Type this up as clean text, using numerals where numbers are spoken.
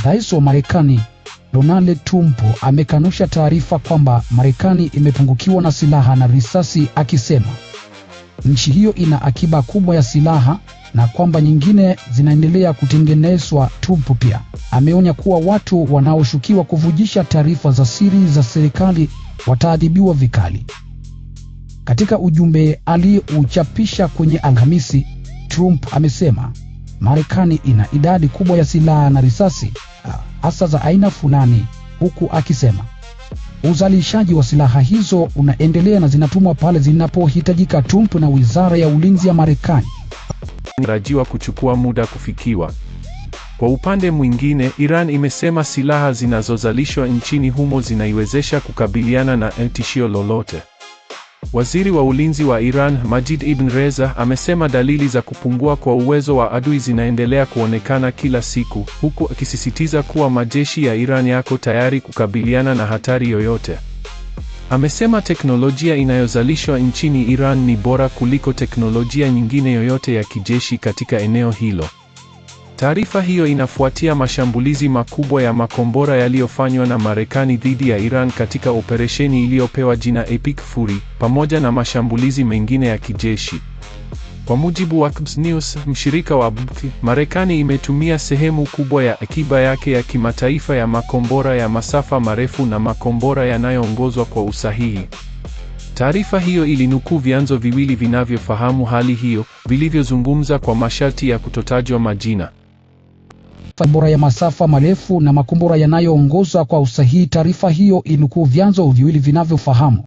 Rais wa Marekani, Donald Trump, amekanusha taarifa kwamba Marekani imepungukiwa na silaha na risasi, akisema nchi hiyo ina akiba kubwa ya silaha na kwamba nyingine zinaendelea kutengenezwa. Trump pia ameonya kuwa watu wanaoshukiwa kuvujisha taarifa za siri za serikali wataadhibiwa vikali. Katika ujumbe aliouchapisha kwenye Alhamisi, Trump amesema Marekani ina idadi kubwa ya silaha na risasi, hasa za aina fulani, huku akisema uzalishaji wa silaha hizo unaendelea na zinatumwa pale zinapohitajika. Trump na Wizara ya Ulinzi ya Marekani inatarajiwa kuchukua muda kufikiwa. Kwa upande mwingine, Iran imesema silaha zinazozalishwa nchini humo zinaiwezesha kukabiliana na tishio lolote. Waziri wa Ulinzi wa Iran, Majid Ibn Reza, amesema dalili za kupungua kwa uwezo wa adui zinaendelea kuonekana kila siku, huku akisisitiza kuwa majeshi ya Iran yako tayari kukabiliana na hatari yoyote. Amesema teknolojia inayozalishwa nchini Iran ni bora kuliko teknolojia nyingine yoyote ya kijeshi katika eneo hilo. Taarifa hiyo inafuatia mashambulizi makubwa ya makombora yaliyofanywa na Marekani dhidi ya Iran katika operesheni iliyopewa jina Epic Fury, pamoja na mashambulizi mengine ya kijeshi. Kwa mujibu wa Quds News, mshirika wa BK, Marekani imetumia sehemu kubwa ya akiba yake ya kimataifa ya makombora ya masafa marefu na makombora yanayoongozwa kwa usahihi. Taarifa hiyo ilinukuu vyanzo viwili vinavyofahamu hali hiyo, vilivyozungumza kwa masharti ya kutotajwa majina. Makombora ya masafa marefu na makombora yanayoongozwa kwa usahihi. Taarifa hiyo ilinukuu vyanzo viwili vinavyofahamu